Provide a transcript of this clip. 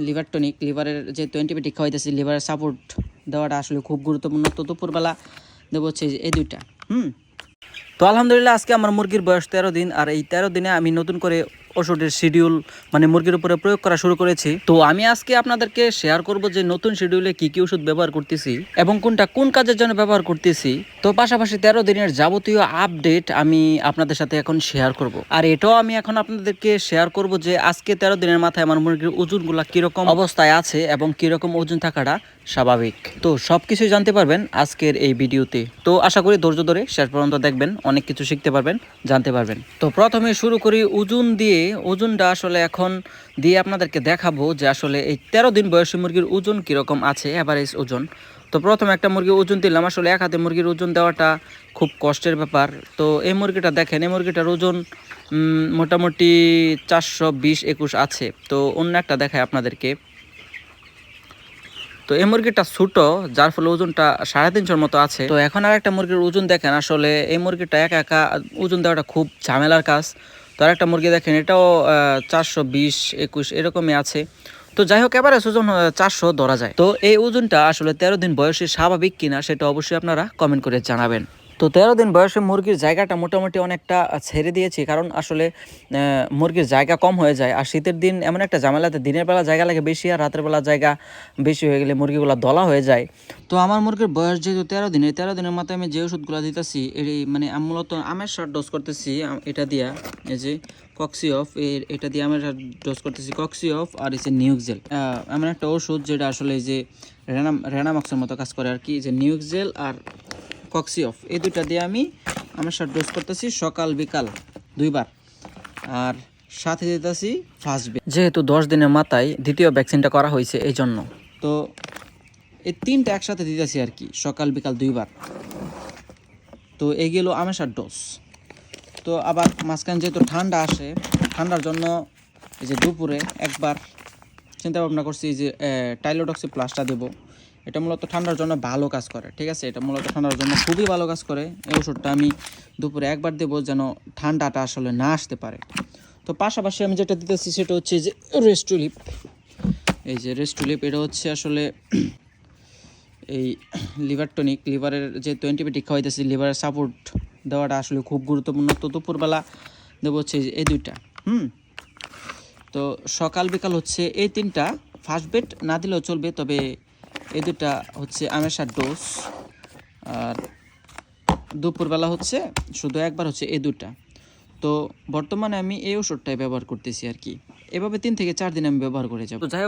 Liver tonic, লিভারের যেহেতু antibiotic খাওয়াইতেছি, লিভারের সাপোর্ট দেওয়াটা আসলে খুব গুরুত্বপূর্ণ। তো দুপুরবেলা দেবো হচ্ছে এই দুইটা। তো আলহামদুলিল্লাহ আজকে আমার মুরগির বয়স 13 দিন, আর এই 13 দিনে আমি নতুন করে ওষুধের শিডিউল মানে মুরগির উপরে প্রয়োগ করা শুরু করেছি। তো আমি আজকে আপনাদেরকে শেয়ার করব যে নতুন শিডিউলে কি কি ওষুধ ব্যবহার করতেছি এবং কোনটা কোন কাজের জন্য ব্যবহার করতেছি। তো পাশাপাশি 13 দিনের যাবতীয় আপডেট আমি আপনাদের সাথে এখন শেয়ার করব। আর এটাও আমি এখন আপনাদেরকে শেয়ার করব যে আজকে 13 দিনের মাথায় আমার মুরগির ওজনগুলো কিরকম অবস্থায় আছে এবং কিরকম ওজন থাকাটা স্বাভাবিক। তো সবকিছু জানতে পারবেন আজকের এই ভিডিওতে। তো আশা করি ধৈর্য ধরে শেষ পর্যন্ত দেখবেন, অনেক কিছু শিখতে পারবেন, জানতে পারবেন। তো প্রথমে শুরু করি ওজন দিয়ে। ওজনটা আসলে এখন দিয়ে আপনাদেরকে দেখাবো যে আসলে এই 13 দিন বয়সী মুরগির ওজন কীরকম আছে, অ্যাভারেজ ওজন। তো প্রথমে একটা মুরগির ওজন দিলাম। আসলে এক হাতে মুরগির ওজন দেওয়াটা খুব কষ্টের ব্যাপার। তো এই মুরগিটা দেখেন, এই মুরগিটার ওজন মোটামুটি 420-21 আছে। তো অন্য একটা দেখায় আপনাদেরকে। তো এই মুরগিটা ছোটো, যার ফলে ওজনটা 350 মতো আছে। তো এখন আর একটা মুরগির ওজন দেখেন, আসলে এই মুরগিটা একা একা ওজন দেওয়াটা খুব ঝামেলার কাজ। তো আর একটা মুরগি দেখেন, এটাও 420-21 এরকমই আছে। তো যাই হোক, এবারে ওজন 400 ধরা যায়। তো এই ওজনটা আসলে 13 দিন বয়সে স্বাভাবিক কিনা সেটা অবশ্যই আপনারা কমেন্ট করে জানাবেন। তো 13 দিন বয়সে মুরগির জায়গাটা মোটামুটি অনেকটা ছেড়ে দিয়েছি, কারণ আসলে মুরগির জায়গা কম হয়ে যায়। আর শীতের দিন এমন একটা ঝামেলাতে দিনের বেলা জায়গা লাগে বেশি, আর রাতের বেলা জায়গা বেশি হয়ে গেলে মুরগিগুলো দলা হয়ে যায়। তো আমার মুরগির বয়স যেহেতু 13 দিনের মাথায় আমি যে ওষুধগুলো দিতেছি, মানে আমি মূলত আমের সার ডোজ করতেছি এটা দিয়া, এই যে কক্সিঅফ, এটা দিয়ে আমের সার ডোজ করতেছি কক্সিঅফ, আর এই যে নিউক্সেল। এমন একটা ওষুধ যেটা আসলে এই যে রেনামক্সের মতো কাজ করে আর কি। যে নিউক্সেল আর কক্সিঅফ, এই দুইটা দিয়ে আমি আমার সার ডোজ করতেছি সকাল বিকাল 2 বার। আর সাথে দিতেছি ফার্স্ট ডে, যেহেতু 10 দিনের মাথায় দ্বিতীয় ভ্যাকসিনটা করা হয়েছে এই জন্য। তো এই তিনটা একসাথে দিতেছি আর কি, সকাল বিকাল 2 বার। তো এই গেল আমেশার ডোজ। তো আবার মাঝখানে যেহেতু ঠান্ডা আসে, ঠান্ডার জন্য এই যে দুপুরে একবার চিন্তা ভাবনা করছি যে টাইলোডক্সি প্লাসটা দেবো। এটা মূলত ঠান্ডার জন্য ভালো কাজ করে, ঠিক আছে। এটা মূলত ঠান্ডার জন্য খুবই ভালো কাজ করে। এই ওষুধটা আমি দুপুরে একবার দেবো, যেন ঠান্ডাটা আসলে না আসতে পারে। তো পাশাপাশি আমি যেটা দিতেছি সেটা হচ্ছে যে রেস্টুলিপ। এই যে রেস্টুলিপ, এটা হচ্ছে আসলে এই লিভার টনিক, লিভারের যেহেতু অ্যান্টিবায়োটিক খাওয়াইতেছি, লিভারের সাপোর্ট দেওয়াটা আসলে খুব গুরুত্বপূর্ণ। তো দুপুরবেলা দেবো হচ্ছে এই দুইটা। তো সকাল বিকাল হচ্ছে এই তিনটা। ফার্স্ট বেড না দিলেও চলবে, তবে এই দুটা হচ্ছে আমেশার ডোজ। আর দুপুরবেলা হচ্ছে শুধু একবার হচ্ছে এই দুটা। তো বর্তমানে আমি এই ওষুধটাই ব্যবহার করতেছি আর কি। এভাবে 3 থেকে 4 দিন আমি ব্যবহার করে যাব। তো যাই হোক,